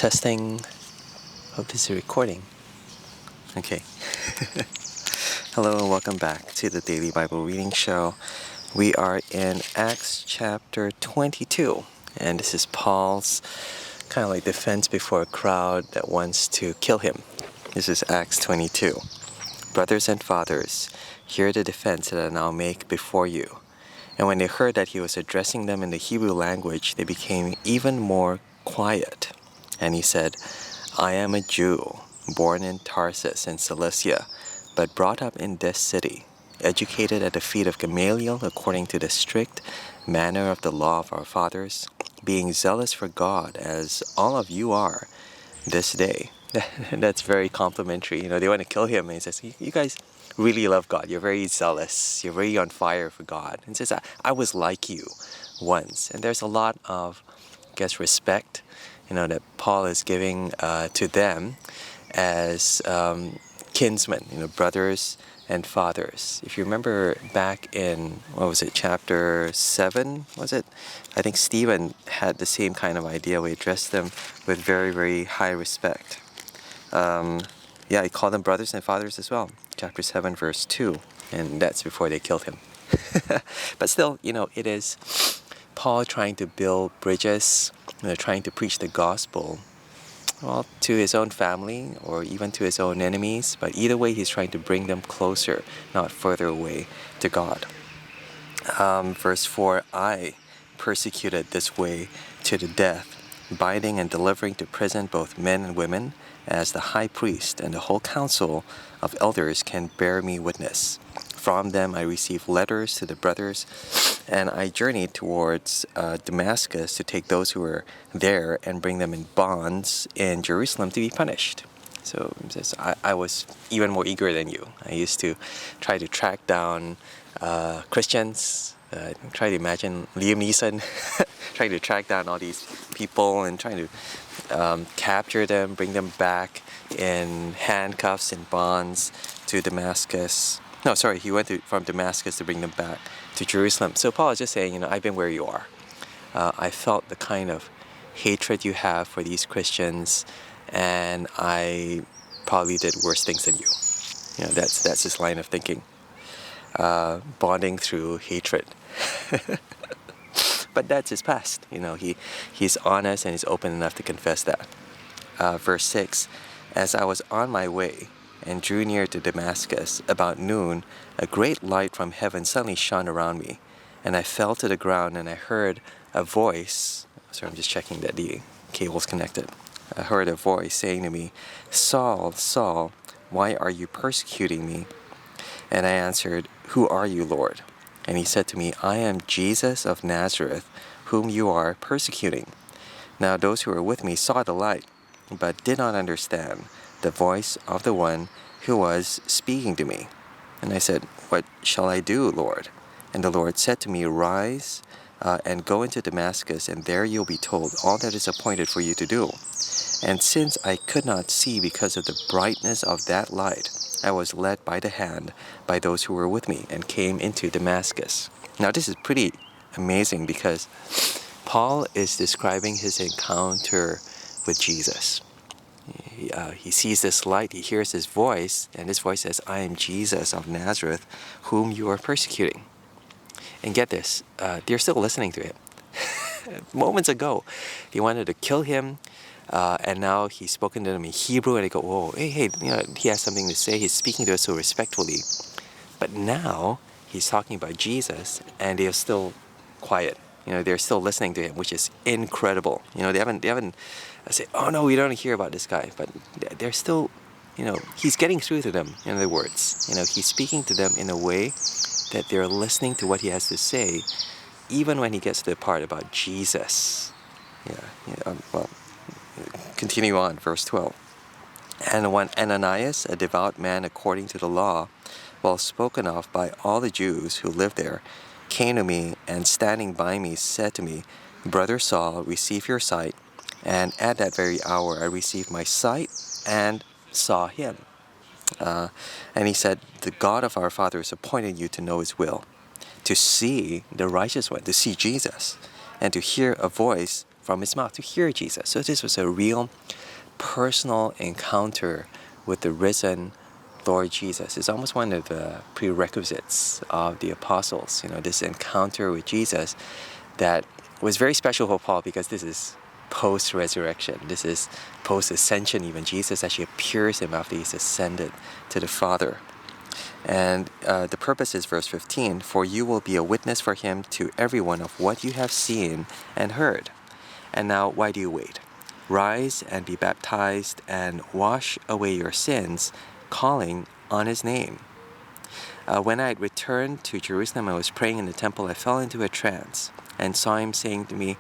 Testing. Hope this is recording. Okay. Hello and welcome back to the Daily Bible Reading Show. We are in Acts chapter 22, and this is Paul's kind of like defense before a crowd that wants to kill him. This is Acts 22. Brothers and fathers, hear the defense that I now make before you. And when they heard that he was addressing them in the Hebrew language, they became even more quiet. And he said, I am a Jew, born in Tarsus in Cilicia, but brought up in this city, educated at the feet of Gamaliel according to the strict manner of the law of our fathers, being zealous for God, as all of you are this day. That's very complimentary. They want to kill him, and he says, you guys really love God. You're very zealous. You're very on fire for God. And says, I was like you once. And there's a lot of, respect, that Paul is giving to them as kinsmen, brothers and fathers. If you remember back in, chapter 7, was it? I think Stephen had the same kind of idea. We addressed them with very, very high respect. He called them brothers and fathers as well. Chapter 7, verse 2. And that's before they killed him. But still, it is Paul trying to build bridges, trying to preach the gospel, to his own family or even to his own enemies. But either way, he's trying to bring them closer, not further away, to God. Verse 4, I persecuted this way to the death, binding and delivering to prison both men and women, as the high priest and the whole council of elders can bear me witness. From them I received letters to the brothers, and I journeyed towards Damascus to take those who were there and bring them in bonds in Jerusalem to be punished. So he says, I was even more eager than you. I used to try to track down Christians. Try to imagine Liam Neeson trying to track down all these people and trying to capture them, bring them back in handcuffs and bonds to Damascus. No, sorry, he went from Damascus to bring them back to Jerusalem. So Paul is just saying, I've been where you are. I felt the kind of hatred you have for these Christians, and I probably did worse things than you. That's his line of thinking. Bonding through hatred. But that's his past. He's honest and he's open enough to confess that. Verse 6, as I was on my way and drew near to Damascus, about noon, a great light from heaven suddenly shone around me, and I fell to the ground, and I heard a voice. Sorry, I'm just checking that the cable's connected. I heard a voice saying to me, Saul, Saul, why are you persecuting me? And I answered, Who are you, Lord? And he said to me, I am Jesus of Nazareth, whom you are persecuting. Now those who were with me saw the light, but did not understand the voice of the one who was speaking to me. And I said, What shall I do, Lord? And the Lord said to me, Rise and go into Damascus, and there you'll be told all that is appointed for you to do. And since I could not see because of the brightness of that light, I was led by the hand by those who were with me and came into Damascus. Now this is pretty amazing because Paul is describing his encounter with Jesus. He sees this light, he hears his voice, and this voice says, I am Jesus of Nazareth, whom you are persecuting. And get this, they're still listening to him. Moments ago, they wanted to kill him, and now he's spoken to them in Hebrew, and they go, whoa, hey, he has something to say. He's speaking to us so respectfully. But now, he's talking about Jesus, and they're still quiet. They're still listening to him, which is incredible. They haven't say, oh no, we don't hear about this guy. But they're still, he's getting through to them, in other words. He's speaking to them in a way that they're listening to what he has to say, even when he gets to the part about Jesus. Continue on, verse 12. And when Ananias, a devout man according to the law, well spoken of by all the Jews who lived there, came to me and standing by me said to me, Brother Saul, receive your sight. And at that very hour I received my sight and saw him. And he said, the God of our fathers appointed you to know his will, to see the righteous one, to see Jesus, and to hear a voice from his mouth, to hear Jesus. So this was a real personal encounter with the risen Lord Jesus. It's almost one of the prerequisites of the apostles, this encounter with Jesus that was very special for Paul, because this is post-resurrection. This is post-ascension even. Jesus actually appears to him after he's ascended to the Father. And the purpose is verse 15, "For you will be a witness for him to everyone of what you have seen and heard. And now why do you wait? Rise and be baptized and wash away your sins, calling on his name." When I had returned to Jerusalem, I was praying in the temple. I fell into a trance and saw him saying to me,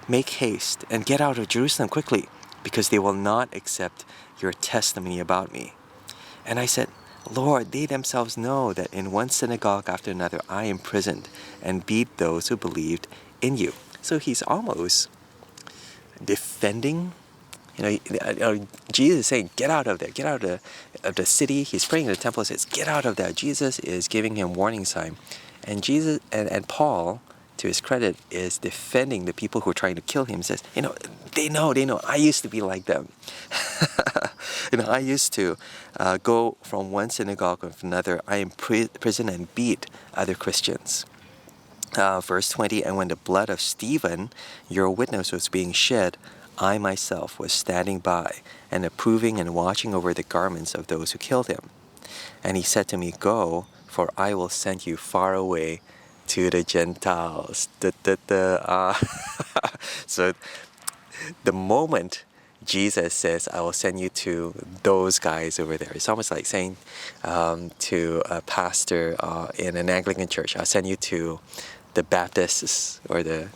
"Make haste and get out of Jerusalem quickly, because they will not accept your testimony about me." And I said, "Lord, they themselves know that in one synagogue after another I imprisoned and beat those who believed in you." So he's almost defending. Jesus is saying, get out of there, get out of the city. He's praying in the temple and says, get out of there. Jesus is giving him warning sign. And Jesus and Paul, to his credit, is defending the people who are trying to kill him. He says, they know, I used to be like them. I used to go from one synagogue to another. I imprisoned and beat other Christians. Verse 20, "And when the blood of Stephen, your witness, was being shed, I myself was standing by and approving and watching over the garments of those who killed him. And he said to me, 'Go, for I will send you far away to the Gentiles.'" So the moment Jesus says, "I will send you to those guys over there," it's almost like saying to a pastor in an Anglican church, "I'll send you to the Baptists or the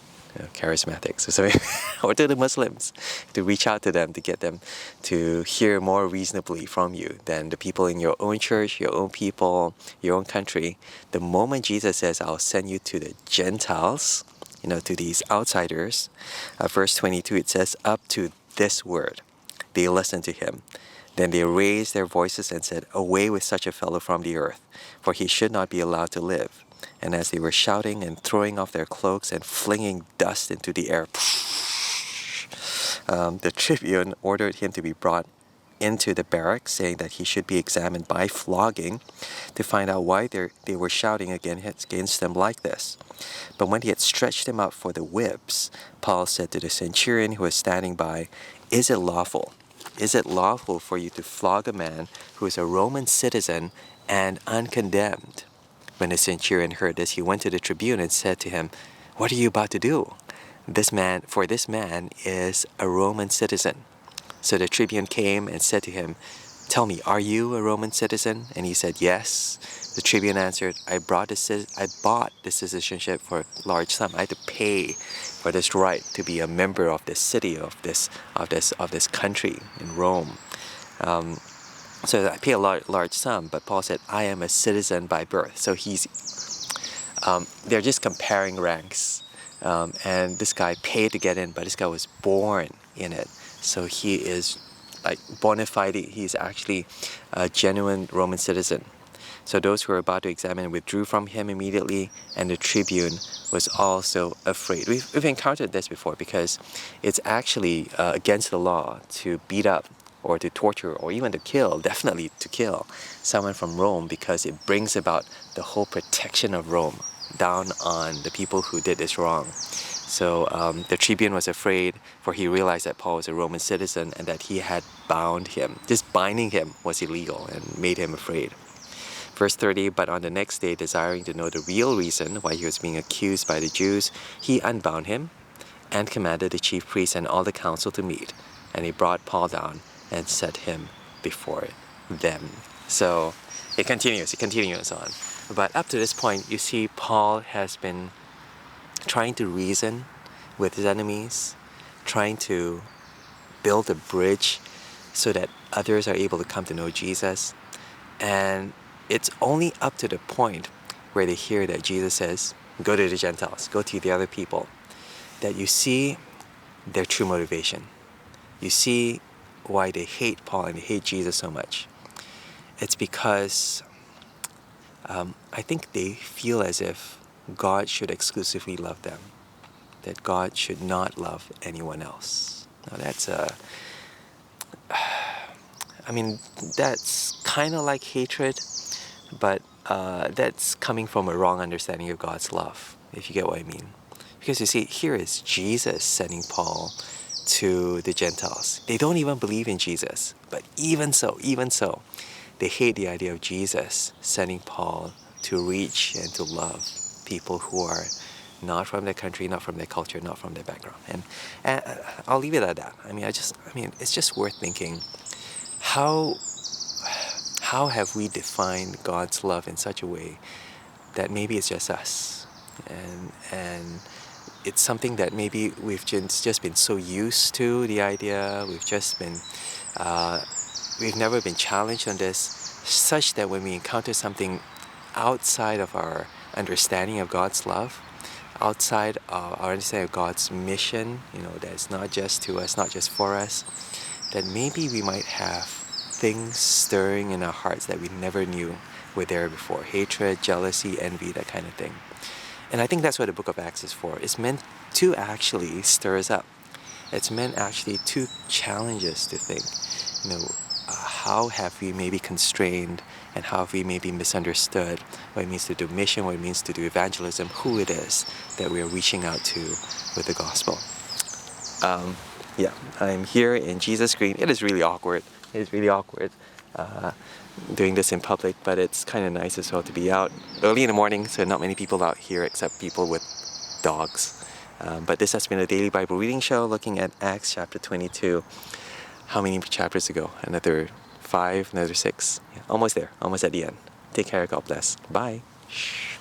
Charismatics or something, or to the Muslims, to reach out to them, to get them to hear more reasonably from you than the people in your own church, your own people, your own country." The moment Jesus says, "I'll send you to the Gentiles," to these outsiders, verse 22, it says, "Up to this word, they listened to him. Then they raised their voices and said, 'Away with such a fellow from the earth, for he should not be allowed to live.' And as they were shouting and throwing off their cloaks and flinging dust into the air, the tribune ordered him to be brought into the barracks, saying that he should be examined by flogging to find out why they were shouting against them like this. But when he had stretched him out for the whips, Paul said to the centurion who was standing by, Is it lawful for you to flog a man who is a Roman citizen and uncondemned?" When the centurion heard this, he went to the tribune and said to him, "What are you about to do? This man is a Roman citizen." So the tribune came and said to him, "Tell me, are you a Roman citizen?" And he said, "Yes." The tribune answered, I bought the citizenship for a large sum. I had to pay for this right to be a member of this city, of this country in Rome. So I pay a large sum, but Paul said, "I am a citizen by birth." So they're just comparing ranks. And this guy paid to get in, but this guy was born in it. So he is like bona fide, he's actually a genuine Roman citizen. So those who were about to examine withdrew from him immediately, and the tribune was also afraid. We've encountered this before, because it's actually against the law to beat up or to torture or even to kill, definitely to kill someone from Rome, because it brings about the whole protection of Rome down on the people who did this wrong. So the tribune was afraid, for he realized that Paul was a Roman citizen and that he had bound him. Just binding him was illegal and made him afraid. Verse 30, "But on the next day, desiring to know the real reason why he was being accused by the Jews, he unbound him and commanded the chief priests and all the council to meet. And he brought Paul down and set him before them." So it continues on. But up to this point, you see Paul has been trying to reason with his enemies, trying to build a bridge so that others are able to come to know Jesus. And it's only up to the point where they hear that Jesus says, "Go to the Gentiles, go to the other people," that you see their true motivation. You see why they hate Paul and they hate Jesus so much. It's because I think they feel as if God should exclusively love them. that God should not love anyone else. Now that's that's kind of like hatred, but that's coming from a wrong understanding of God's love, if you get what I mean. Because you see, here is Jesus sending Paul to the Gentiles. They don't even believe in Jesus, but even so, they hate the idea of Jesus sending Paul to reach and to love people who are not from their country, not from their culture, not from their background. And I'll leave it at that. It's just worth thinking, how have we defined God's love in such a way that maybe it's just us, and it's something that maybe we've just been so used to the idea. We've never been challenged on this, such that when we encounter something outside of our understanding of God's love, outside of our understanding of God's mission, that's not just to us, not just for us, that maybe we might have things stirring in our hearts that we never knew were there before. Hatred, jealousy, envy, that kind of thing. And I think that's what the book of Acts is for. It's meant to actually stir us up. It's meant actually to challenge us to think, how have we maybe constrained, and how have we maybe misunderstood what it means to do mission, what it means to do evangelism, who it is that we are reaching out to with the gospel. I'm here in Jesus Green. It is really awkward. Doing this in public, but it's kind of nice as well to be out early in the morning, so not many people out here except people with dogs. But this has been a daily Bible reading show looking at Acts chapter 22. How many chapters ago? Another 5, another 6. Yeah, almost there, almost at the end. Take care, God bless. Bye. Shh.